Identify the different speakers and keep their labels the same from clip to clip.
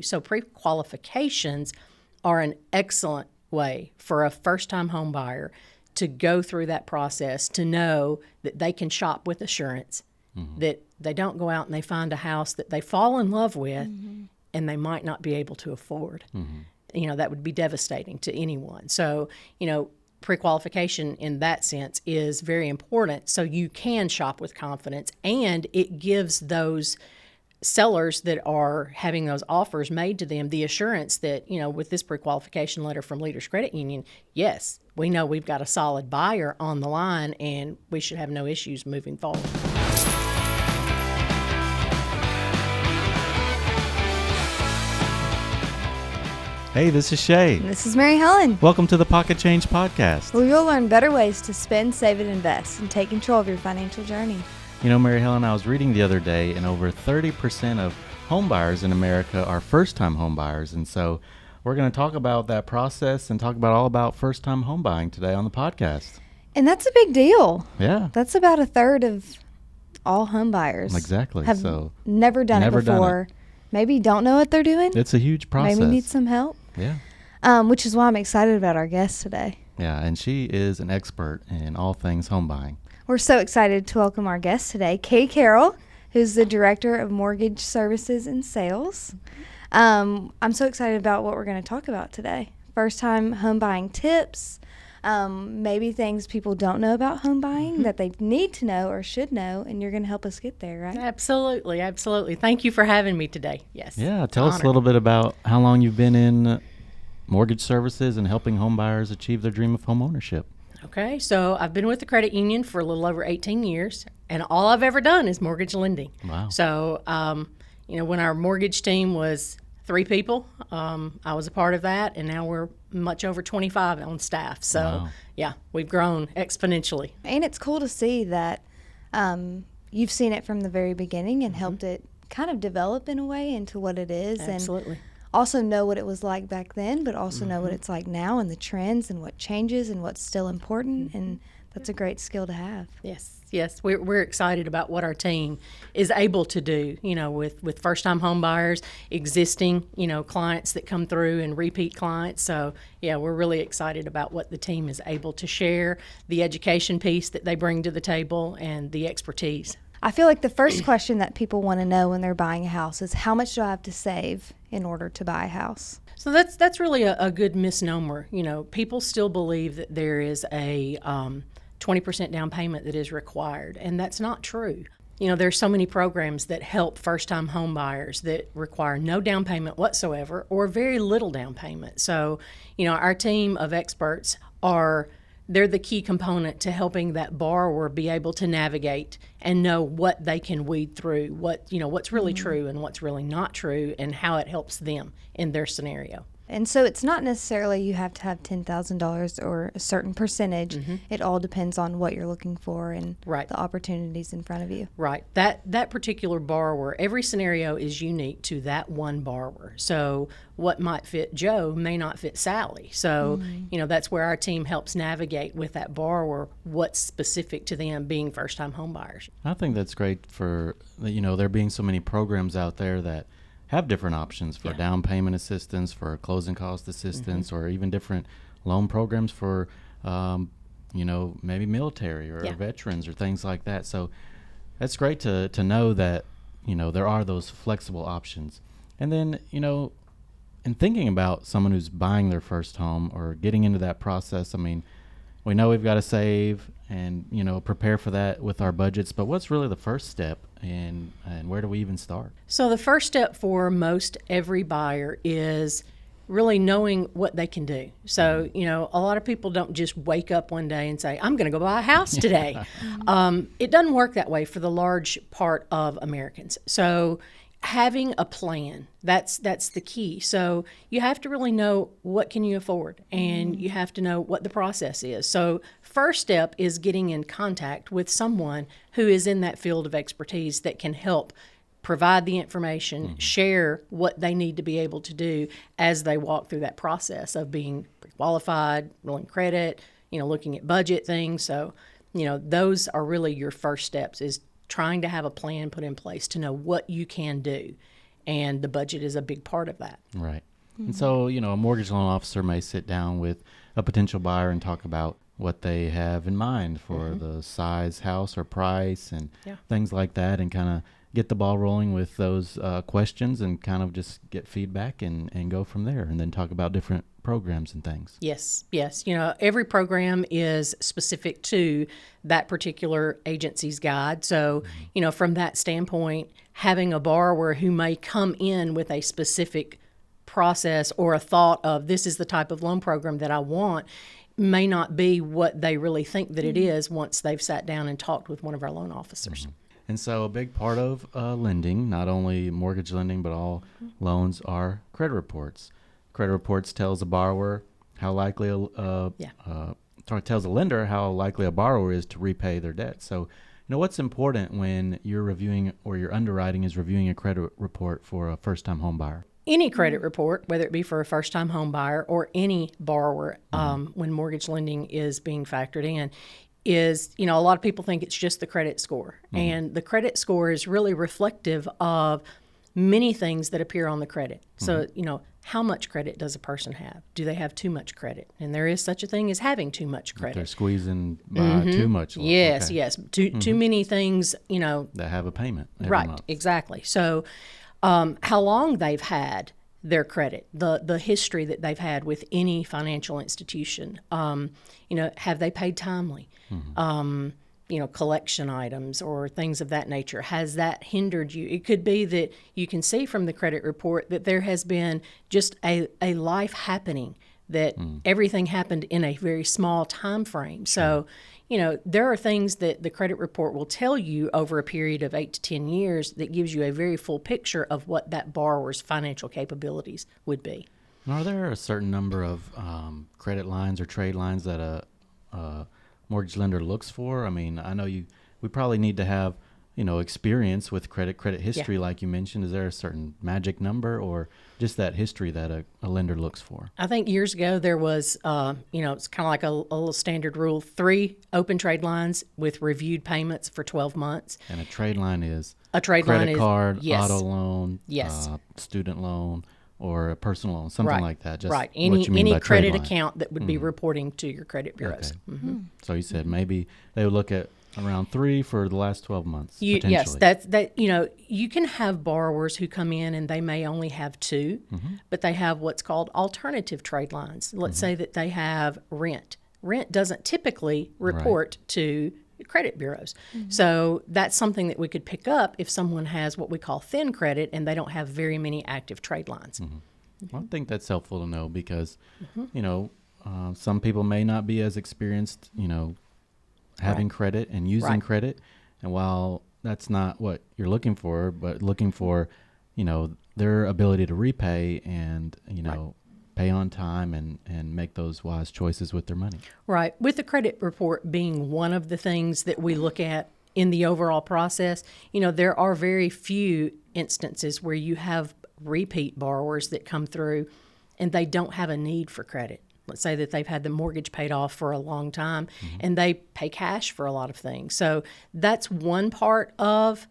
Speaker 1: So pre-qualifications are an excellent way for a first-time home buyer to go through that process, to know that they can shop with assurance, that they don't go out and they find a house that they fall in love with and they might not be able to afford. That would be devastating to anyone. So, pre-qualification in that sense is very important, so you can shop with confidence, and it gives those sellers that are having those offers made to them the assurance that, with this pre-qualification letter from Leaders Credit Union, yes, we know we've got a solid buyer on the line and we should have no issues moving forward.
Speaker 2: Hey, this is Shay.
Speaker 3: And this is Mary Helen.
Speaker 2: Welcome to the Pocket Change Podcast.
Speaker 3: Where you'll learn better ways to spend, save, and invest and take control of your financial journey.
Speaker 2: Mary Helen, I was reading the other day, and over 30% of home buyers in America are first-time home buyers. And so we're going to talk about that process and talk all about first-time home buying today on the podcast.
Speaker 3: And that's a big deal.
Speaker 2: Yeah.
Speaker 3: That's about a third of all home buyers.
Speaker 2: Exactly.
Speaker 3: Have never done it before. Maybe don't know what they're doing.
Speaker 2: It's a huge process.
Speaker 3: Maybe need some help.
Speaker 2: Yeah.
Speaker 3: Which is why I'm excited about our guest today.
Speaker 2: Yeah, and she is an expert in all things home buying.
Speaker 3: We're so excited to welcome our guest today, Carroll, who's the Director of Mortgage Services and Sales. I'm so excited about what we're going to talk about today. First-time home buying tips, maybe things people don't know about home buying that they need to know or should know, and you're going to help us get there, right?
Speaker 1: Absolutely, absolutely. Thank you for having me today. Yes.
Speaker 2: Yeah, tell us a little bit about how long you've been in mortgage services and helping home buyers achieve their dream of home ownership.
Speaker 1: Okay, so I've been with the credit union for a little over 18 years, and all I've ever done is mortgage lending.
Speaker 2: Wow.
Speaker 1: So, when our mortgage team was 3 people, I was a part of that, and now we're much over 25 on staff. So,
Speaker 2: wow.
Speaker 1: Yeah, we've grown exponentially.
Speaker 3: And it's cool to see that you've seen it from the very beginning and helped it kind of develop in a way into what it is.
Speaker 1: Absolutely.
Speaker 3: And also know what it was like back then, but also know what it's like now and the trends and what changes and what's still important. And that's a great skill to have.
Speaker 1: Yes. We're excited about what our team is able to do, with first-time home buyers, existing, clients that come through and repeat clients. So, yeah, we're really excited about what the team is able to share, the education piece that they bring to the table, and the expertise.
Speaker 3: I feel like the first question that people want to know when they're buying a house is, how much do I have to save in order to buy a house?
Speaker 1: So that's really a good misnomer. People still believe that there is a 20% down payment that is required, and that's not true. There's so many programs that help first-time home buyers that require no down payment whatsoever or very little down payment. So, our team of experts they're the key component to helping that borrower be able to navigate and know what they can weed through, what's really true and what's really not true, and how it helps them in their scenario.
Speaker 3: And so it's not necessarily you have to have $10,000 or a certain percentage. It all depends on what you're looking for and the opportunities in front of you. Right.
Speaker 1: That particular borrower, every scenario is unique to that one borrower. So what might fit Joe may not fit Sally. So, that's where our team helps navigate with that borrower what's specific to them being first-time home buyers.
Speaker 2: I think that's great for, there being so many programs out there that have different options for down payment assistance, for closing cost assistance, or even different loan programs for, maybe military or veterans or things like that. So that's great to know that, there are those flexible options. And then, in thinking about someone who's buying their first home or getting into that process, we know we've got to save and, prepare for that with our budgets, but what's really the first step and where do we even start?
Speaker 1: So the first step for most every buyer is really knowing what they can do. So, a lot of people don't just wake up one day and say, I'm going to go buy a house today. It doesn't work that way for the large part of Americans. So having a plan, that's the key. So you have to really know what can you afford, and you have to know what the process is. So first step is getting in contact with someone who is in that field of expertise that can help provide the information, share what they need to be able to do as they walk through that process of being qualified, rolling credit, looking at budget things. So, those are really your first steps, is trying to have a plan put in place to know what you can do. and the budget is a big part of that.
Speaker 2: Right. And so, a mortgage loan officer may sit down with a potential buyer and talk about what they have in mind for the size, house, or price, and things like that, and kind of get the ball rolling with those questions and kind of just get feedback and go from there, and then talk about different programs and things.
Speaker 1: Yes. Every program is specific to that particular agency's guide. So, from that standpoint, having a borrower who may come in with a specific process or a thought of this is the type of loan program that I want may not be what they really think that it is once they've sat down and talked with one of our loan officers.
Speaker 2: And so a big part of lending, not only mortgage lending, but all loans, are credit reports. Credit reports tells a borrower how likely tells a lender how likely a borrower is to repay their debt. So, what's important when you're reviewing or your underwriting is reviewing a credit report for a first-time home buyer?
Speaker 1: Any credit report, whether it be for a first-time home buyer or any borrower, when mortgage lending is being factored in, is, a lot of people think it's just the credit score. And the credit score is really reflective of many things that appear on the credit. So, how much credit does a person have? Do they have too much credit? And there is such a thing as having too much credit.
Speaker 2: They're squeezing by too much.
Speaker 1: Yes. Too many things,
Speaker 2: that have a payment every
Speaker 1: right,
Speaker 2: month.
Speaker 1: Exactly. So how long they've had their credit, the history that they've had with any financial institution, have they paid timely? Collection items or things of that nature. Has that hindered you? It could be that you can see from the credit report that there has been just a life happening, that everything happened in a very small time frame. So, there are things that the credit report will tell you over a period of 8 to 10 years that gives you a very full picture of what that borrower's financial capabilities would be.
Speaker 2: Are there a certain number of credit lines or trade lines that a mortgage lender looks for? I mean, I know we probably need to have, experience with credit history, like you mentioned. Is there a certain magic number or just that history that a lender looks for?
Speaker 1: I think years ago there was, it's kind of like a little standard rule, 3 open trade lines with reviewed payments for 12 months.
Speaker 2: And a trade line is
Speaker 1: credit
Speaker 2: card,
Speaker 1: yes.
Speaker 2: auto loan,
Speaker 1: yes.
Speaker 2: Student loan, or a personal loan, something like that. Just
Speaker 1: right.
Speaker 2: What you mean
Speaker 1: Any
Speaker 2: by
Speaker 1: credit
Speaker 2: trade line.
Speaker 1: account that would be reporting to your credit bureaus.
Speaker 2: Okay. So you said maybe they would look at around 3 for the last 12 months.
Speaker 1: Yes, that you can have borrowers who come in and they may only have 2, but they have what's called alternative trade lines. Let's say that they have rent. Rent doesn't typically report to credit bureaus. So that's something that we could pick up if someone has what we call thin credit and they don't have very many active trade lines.
Speaker 2: Well, I think that's helpful to know because, some people may not be as experienced, having credit and using credit. And while that's not what you're looking for, but looking for, their ability to repay and, pay on time and make those wise choices with their money.
Speaker 1: Right. With the credit report being one of the things that we look at in the overall process, there are very few instances where you have repeat borrowers that come through and they don't have a need for credit. Let's say that they've had the mortgage paid off for a long time and they pay cash for a lot of things. So that's one part of,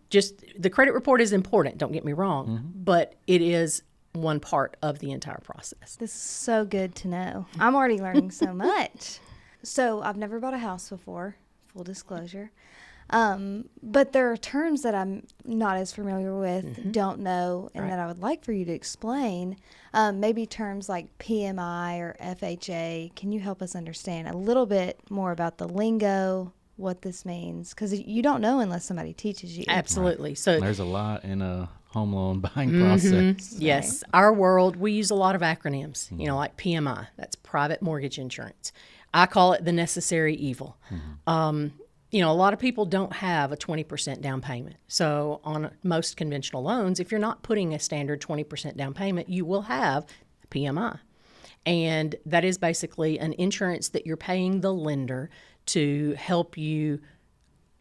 Speaker 1: just the credit report is important, don't get me wrong, but it is one part of the entire process.
Speaker 3: This is so good to know. I'm already learning so much. So I've never bought a house before, full disclosure. But there are terms that I'm not as familiar with, don't know, and that I would like for you to explain. Maybe terms like PMI or FHA. Can you help us understand a little bit more about the lingo, what this means? Because you don't know unless somebody teaches you.
Speaker 1: Absolutely. So
Speaker 2: there's a lot in a home loan buying process.
Speaker 1: Yes. Our world, we use a lot of acronyms, like PMI. That's private mortgage insurance. I call it the necessary evil. A lot of people don't have a 20% down payment. So on most conventional loans, if you're not putting a standard 20% down payment, you will have PMI. And that is basically an insurance that you're paying the lender to help you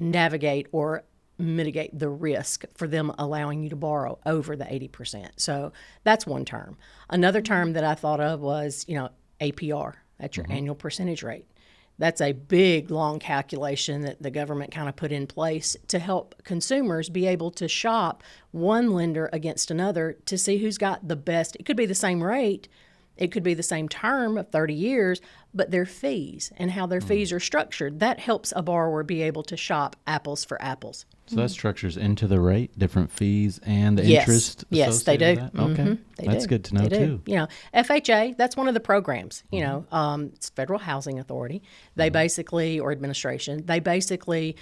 Speaker 1: navigate or mitigate the risk for them allowing you to borrow over the 80%. So that's one term. Another term that I thought of was, APR. That's your annual percentage rate. That's a big, long calculation that the government kind of put in place to help consumers be able to shop one lender against another to see who's got the best. It could be the same rate, it could be the same term of 30 years, but their fees and how their fees are structured, that helps a borrower be able to shop apples for apples.
Speaker 2: So that structures into the rate, different fees, and the
Speaker 1: Yes.
Speaker 2: interest
Speaker 1: Yes, they
Speaker 2: associated
Speaker 1: do.
Speaker 2: with that? Okay.
Speaker 1: Mhm. They
Speaker 2: That's
Speaker 1: do.
Speaker 2: good to know,
Speaker 1: They do.
Speaker 2: too.
Speaker 1: You know, FHA, that's one of the programs, it's Federal Housing Authority. They basically, or administration, they basically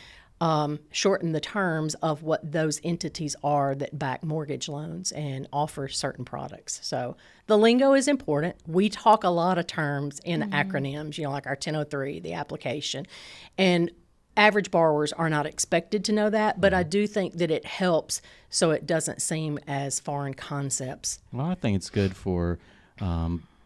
Speaker 1: shorten the terms of what those entities are that back mortgage loans and offer certain products. So the lingo is important. We talk a lot of terms in acronyms, like our 1003, the application. And average borrowers are not expected to know that, but I do think that it helps so it doesn't seem as foreign concepts.
Speaker 2: Well, I think it's good for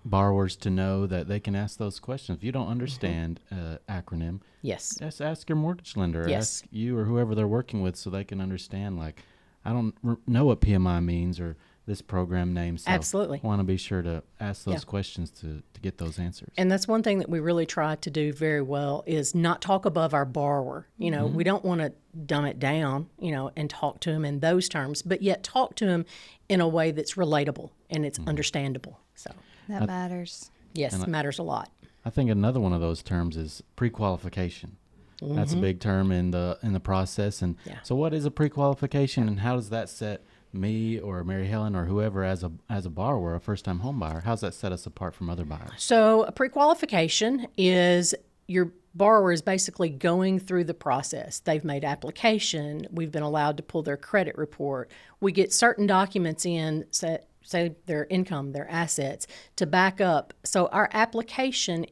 Speaker 2: borrowers to know that they can ask those questions. If you don't understand acronym,
Speaker 1: Yes.
Speaker 2: just ask your mortgage lender, or
Speaker 1: Yes.
Speaker 2: ask you or whoever they're working with, so they can understand, like, I don't know what PMI means or this program name. So
Speaker 1: Absolutely.
Speaker 2: I want to be sure to ask those
Speaker 1: Yeah.
Speaker 2: questions to get those answers.
Speaker 1: And that's one thing that we really try to do very well is not talk above our borrower. We don't want to dumb it down, and talk to him in those terms, but yet talk to him in a way that's relatable and it's understandable. So,
Speaker 3: That matters.
Speaker 1: yes, it matters a lot.
Speaker 2: I think another one of those terms is pre-qualification. That's a big term in the process. And
Speaker 1: Yeah.
Speaker 2: so, what is a pre-qualification, and how does that set me or Mary Helen or whoever as a borrower, a first-time home buyer? How does that set us apart from other buyers?
Speaker 1: So a pre-qualification is your borrower is basically going through the process. They've made application. We've been allowed to pull their credit report. We get certain documents in, say their income, their assets, to back up. So our application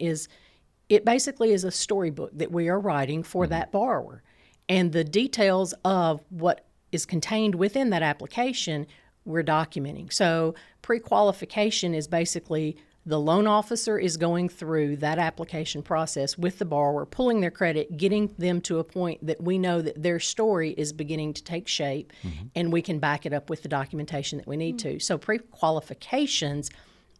Speaker 1: it basically is a storybook that we are writing for that borrower. And the details of what is contained within that application, we're documenting. So pre-qualification is basically the loan officer is going through that application process with the borrower, pulling their credit, getting them to a point that we know that their story is beginning to take shape, and we can back it up with the documentation that we need to. So pre-qualifications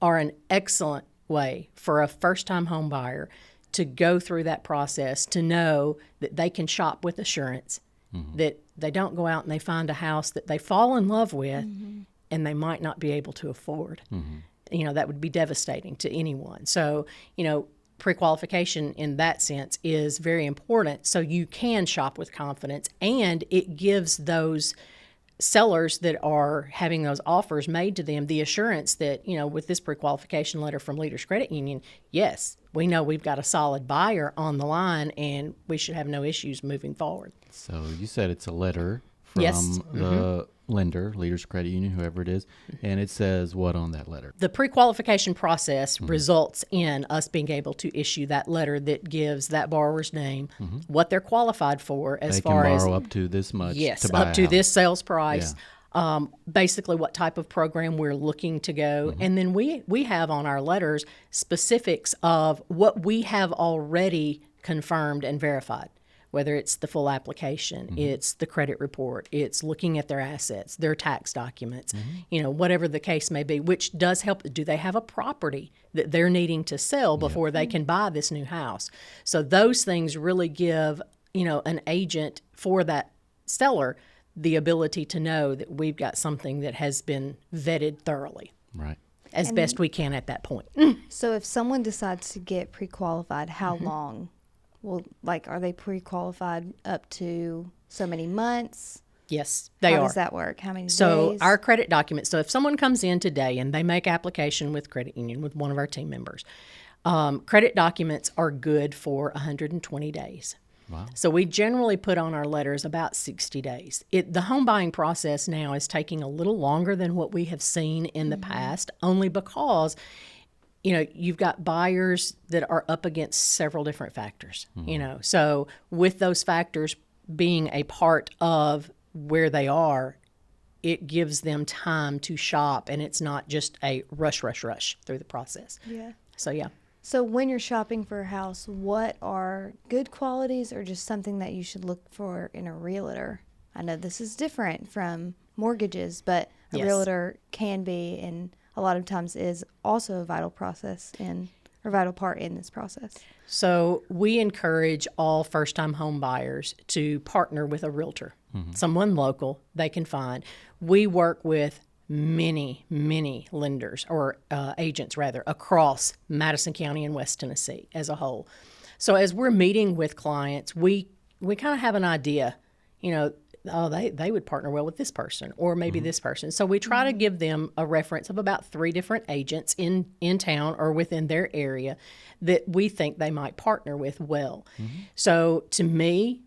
Speaker 1: are an excellent way for a first-time home buyer to go through that process, to know that they can shop with assurance, that they don't go out and they find a house that they fall in love with and they might not be able to afford. That would be devastating to anyone. So, pre-qualification in that sense is very important so you can shop with confidence, and it gives those sellers that are having those offers made to them the assurance that, with this pre-qualification letter from Leaders Credit Union, yes, we know we've got a solid buyer on the line and we should have no issues moving forward.
Speaker 2: So you said it's a letter from
Speaker 1: Yes.
Speaker 2: the lender, Leaders Credit Union, whoever it is, and it says what on that letter?
Speaker 1: The pre-qualification process results in us being able to issue that letter that gives that borrower's name, what they're qualified for as
Speaker 2: They
Speaker 1: far
Speaker 2: can
Speaker 1: as
Speaker 2: borrow up to this much
Speaker 1: yes,
Speaker 2: to buy
Speaker 1: up
Speaker 2: a
Speaker 1: to
Speaker 2: house.
Speaker 1: this sales price. Basically what type of program we're looking to go. And then we have on our letters specifics of what we have already confirmed and verified, whether it's the full application, it's the credit report, it's looking at their assets, their tax documents, whatever the case may be, which does help. Do they have a property that they're needing to sell before they can buy this new house? So those things really give, an agent for that seller the ability to know that we've got something that has been vetted thoroughly
Speaker 2: Right.
Speaker 1: as best we can at that point.
Speaker 3: So if someone decides to get pre-qualified, how long are they pre-qualified up to so many months?
Speaker 1: Yes, they
Speaker 3: How
Speaker 1: are.
Speaker 3: does that work? How many
Speaker 1: So
Speaker 3: days?
Speaker 1: our credit documents, so if someone comes in today and they make application with credit union with one of our team members, credit documents are good for 120 days.
Speaker 2: Wow.
Speaker 1: So we generally put on our letters about 60 days. The home buying process now is taking a little longer than what we have seen in the past, only because you've got buyers that are up against several different factors, So with those factors being a part of where they are, it gives them time to shop, and it's not just a rush through the process.
Speaker 3: Yeah.
Speaker 1: So, yeah.
Speaker 3: So when you're shopping for a house, what are good qualities or just something that you should look for in a realtor? I know this is different from mortgages, but a
Speaker 1: Yes.
Speaker 3: realtor can be and a lot of times is also a vital process in or vital part in this process?
Speaker 1: So we encourage all first-time home buyers to partner with a realtor, someone local they can find. We work with many lenders or agents rather across Madison County and West Tennessee as a whole. So as we're meeting with clients, we kind of have an idea, they would partner well with this person or maybe this person. So we try to give them a reference of about 3 different agents in town or within their area that we think they might partner with well. So to me,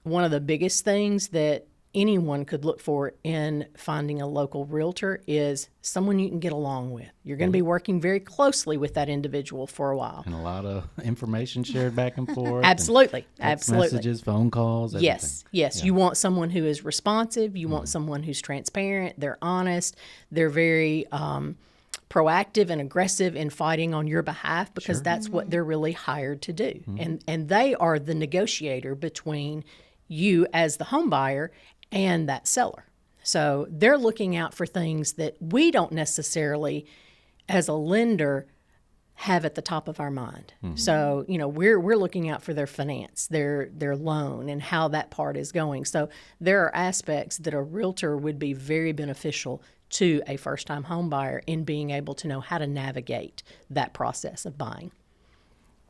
Speaker 1: one of the biggest things that anyone could look for in finding a local realtor is someone you can get along with. You're going to be working very closely with that individual for a while.
Speaker 2: And a lot of information shared back and forth.
Speaker 1: Absolutely.
Speaker 2: Text messages, phone calls, everything.
Speaker 1: Yes. Yeah. You want someone who is responsive. You want someone who's transparent. They're honest. They're very proactive and aggressive in fighting on your behalf because that's what they're really hired to do. And they are the negotiator between you as the home buyer and that seller. So they're looking out for things that we don't necessarily, as a lender, have at the top of our mind. So, we're looking out for their finance, their loan, and how that part is going. So there are aspects that a realtor would be very beneficial to a first-time home buyer in being able to know how to navigate that process of buying.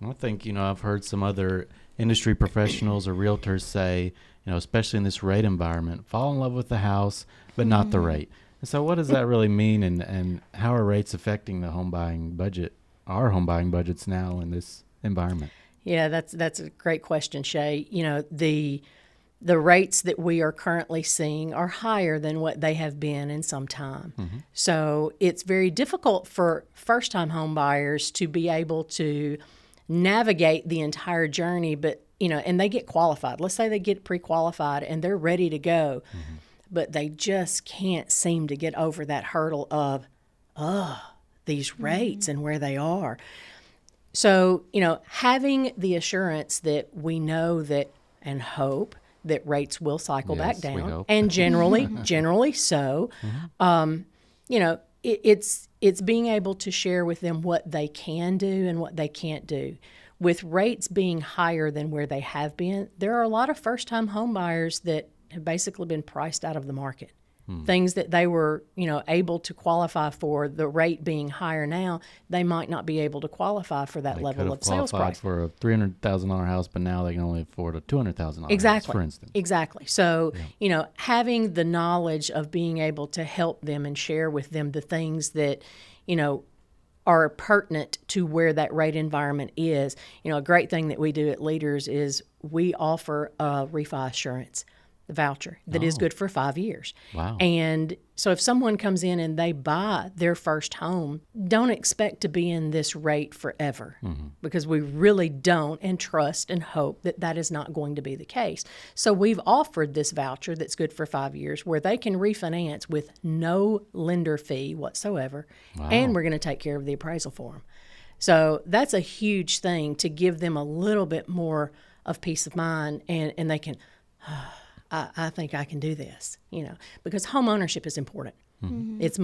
Speaker 2: I think, I've heard some other industry professionals or realtors say, especially in this rate environment, fall in love with the house, but not the rate. And so what does that really mean, and how are rates affecting the home buying budget, our home buying budgets now in this environment?
Speaker 1: Yeah, that's a great question, Shay. The rates that we are currently seeing are higher than what they have been in some time. So it's very difficult for first-time home buyers to be able to navigate the entire journey, but and they get qualified. Let's say they get pre-qualified and they're ready to go, but they just can't seem to get over that hurdle of, these rates and where they are. So, having the assurance that we know that and hope that rates will cycle back
Speaker 2: Yes, we
Speaker 1: down,
Speaker 2: hope.
Speaker 1: and generally so, it's being able to share with them what they can do and what they can't do. With rates being higher than where they have been, there are a lot of first-time home buyers that have basically been priced out of the market. Things that they were, able to qualify for, the rate being higher now, they might not be able to qualify for that level of sales price.
Speaker 2: For a $300,000 house, but now they can only afford a $200,000
Speaker 1: Exactly.
Speaker 2: house, for instance.
Speaker 1: Exactly. So, having the knowledge of being able to help them and share with them the things that, are pertinent to where that rate environment is. A great thing that we do at Leaders is we offer a refi assurance voucher that is good for 5 years.
Speaker 2: Wow.
Speaker 1: And so if someone comes in and they buy their first home, don't expect to be in this rate forever because we really don't and trust and hope that that is not going to be the case. So we've offered this voucher that's good for 5 years where they can refinance with no lender fee whatsoever, and we're going to take care of the appraisal for them. So that's a huge thing to give them a little bit more of peace of mind, and they can... I think I can do this, because home ownership is important. It's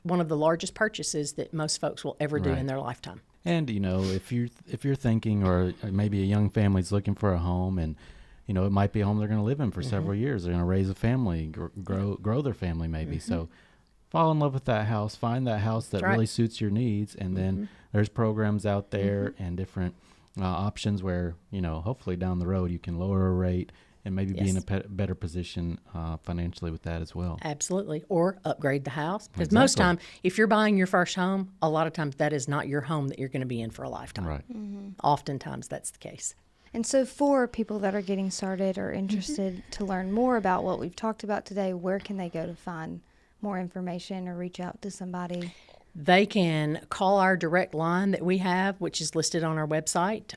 Speaker 1: one of the largest purchases that most folks will ever do in their lifetime.
Speaker 2: And if you're thinking, or maybe a young family's looking for a home, and it might be a home they're going to live in for several years. They're going to raise a family, grow their family maybe. So fall in love with that house, find that house that really suits your needs, and then there's programs out there and different options where hopefully down the road you can lower a rate and maybe be in a better position financially with that as well.
Speaker 1: Absolutely. Or upgrade the house. Because most time, if you're buying your first home, a lot of times that is not your home that you're going to be in for a lifetime.
Speaker 2: Right.
Speaker 1: Oftentimes that's the case.
Speaker 3: And so for people that are getting started or interested to learn more about what we've talked about today, where can they go to find more information or reach out to somebody?
Speaker 1: They can call our direct line that we have, which is listed on our website.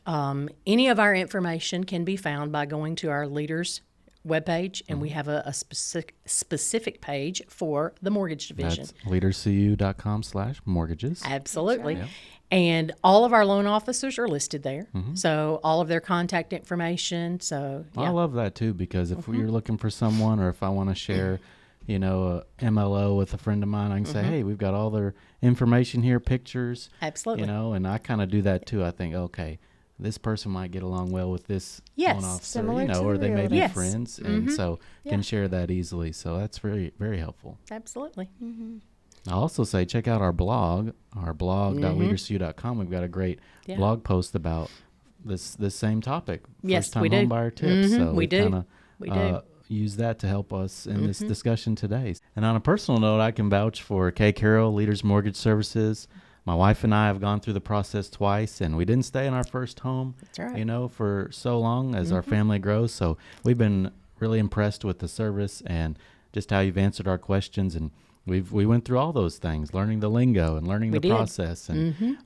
Speaker 1: Any of our information can be found by going to our Leaders webpage, and we have a specific page for the mortgage division.
Speaker 2: That's leaderscu.com/mortgages.
Speaker 1: Absolutely.
Speaker 2: Right.
Speaker 1: And all of our loan officers are listed there. So all of their contact information. So
Speaker 2: I love that too, because if you're looking for someone, or if I want to share MLO with a friend of mine, I can say, hey, we've got all their information here, pictures.
Speaker 1: Absolutely.
Speaker 2: And I kind of do that too. I think, okay, this person might get along well with this
Speaker 1: Yes.
Speaker 2: loan officer,
Speaker 3: Similar to
Speaker 2: or they may be
Speaker 1: Yes.
Speaker 2: friends, and so
Speaker 1: Yeah.
Speaker 2: can share that easily. So that's very, very helpful.
Speaker 1: Absolutely.
Speaker 2: I'll also say check out our blog, blog.leaderscu.com. We've got a great
Speaker 1: Yeah.
Speaker 2: blog post about this same topic,
Speaker 1: Yes,
Speaker 2: first-time
Speaker 1: we do.
Speaker 2: homebuyer tips. So
Speaker 1: we do.
Speaker 2: kinda,
Speaker 1: We do.
Speaker 2: use that to help us in this discussion today. And on a personal note, I can vouch for Kay Carroll, Leaders Mortgage Services. My wife and I have gone through the process twice, and we didn't stay in our first home,
Speaker 1: That's right.
Speaker 2: for so long as our family grows. So we've been really impressed with the service and just how you've answered our questions. And we went through all those things, learning the lingo and learning
Speaker 1: We
Speaker 2: the
Speaker 1: did.
Speaker 2: process. And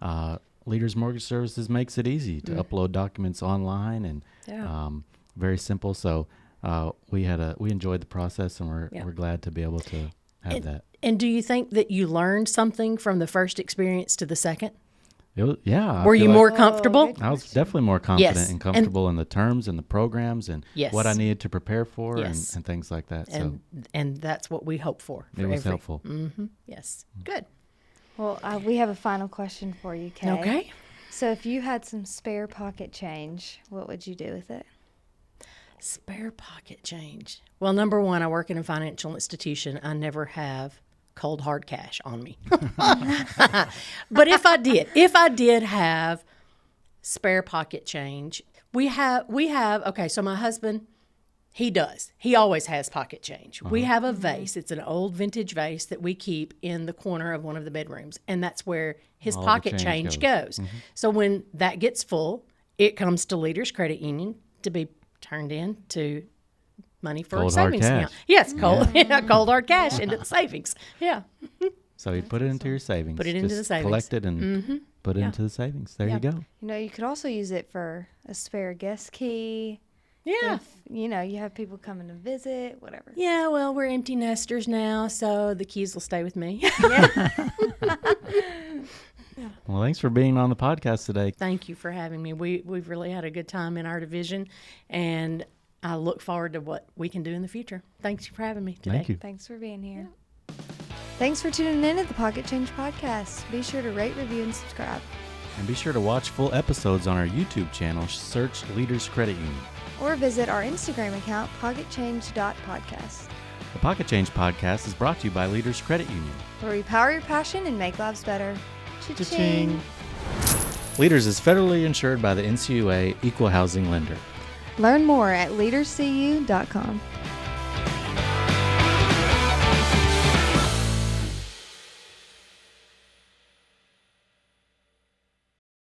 Speaker 2: Leaders Mortgage Services makes it easy to upload documents online and
Speaker 1: Yeah.
Speaker 2: very simple. So we enjoyed the process, and we're glad to be able to have that.
Speaker 1: And do you think that you learned something from the first experience to the second?
Speaker 2: I
Speaker 1: Were
Speaker 2: feel
Speaker 1: you
Speaker 2: like
Speaker 1: more comfortable?
Speaker 3: good
Speaker 2: I was definitely more confident
Speaker 1: Yes.
Speaker 2: and comfortable in the terms and the programs and
Speaker 1: Yes.
Speaker 2: what I needed to prepare for
Speaker 1: Yes.
Speaker 2: and things like that. So
Speaker 1: And that's what we hope for.
Speaker 2: it was helpful.
Speaker 1: Yes. Good.
Speaker 3: Well, we have a final question for you, Kay.
Speaker 1: Okay.
Speaker 3: So if you had some spare pocket change, what would you do with it?
Speaker 1: Spare pocket change. Well, number one, I work in a financial institution. I never have cold hard cash on me. But if I did have spare pocket change, we have okay, so my husband, he always has pocket change. We have a vase. It's an old vintage vase that we keep in the corner of one of the bedrooms, and that's where his
Speaker 2: All the
Speaker 1: pocket
Speaker 2: change
Speaker 1: change
Speaker 2: goes.
Speaker 1: goes. So when that gets full, it comes to Leaders Credit Union to be turned into money for
Speaker 2: Cold
Speaker 1: a
Speaker 2: hard
Speaker 1: savings
Speaker 2: cash.
Speaker 1: account. Yes, cold hard cash into the savings. Yeah.
Speaker 2: So you put it into your savings.
Speaker 1: Put it into
Speaker 2: Just
Speaker 1: the savings.
Speaker 2: Collect it and put it into the savings. There you go.
Speaker 3: You could also use it for a spare guest key.
Speaker 1: Yeah.
Speaker 3: If, you have people coming to visit, whatever.
Speaker 1: Yeah, well, we're empty nesters now, so the keys will stay with me.
Speaker 2: Well, thanks for being on the podcast today.
Speaker 1: Thank you for having me. We've really had a good time in our division, and I look forward to what we can do in the future. Thanks for having me today.
Speaker 2: Thank you.
Speaker 3: Thanks for being here. Thanks for tuning in to the Pocket Change Podcast. Be sure to rate, review, and subscribe.
Speaker 2: And be sure to watch full episodes on our YouTube channel. Search Leaders Credit Union.
Speaker 3: Or visit our Instagram account, pocketchange.podcast,
Speaker 2: The Pocket Change Podcast is brought to you by Leaders Credit Union.
Speaker 3: where we power your passion and make lives better.
Speaker 2: Cha-ching. Leaders is federally insured by the NCUA Equal Housing Lender.
Speaker 3: Learn more at leaderscu.com.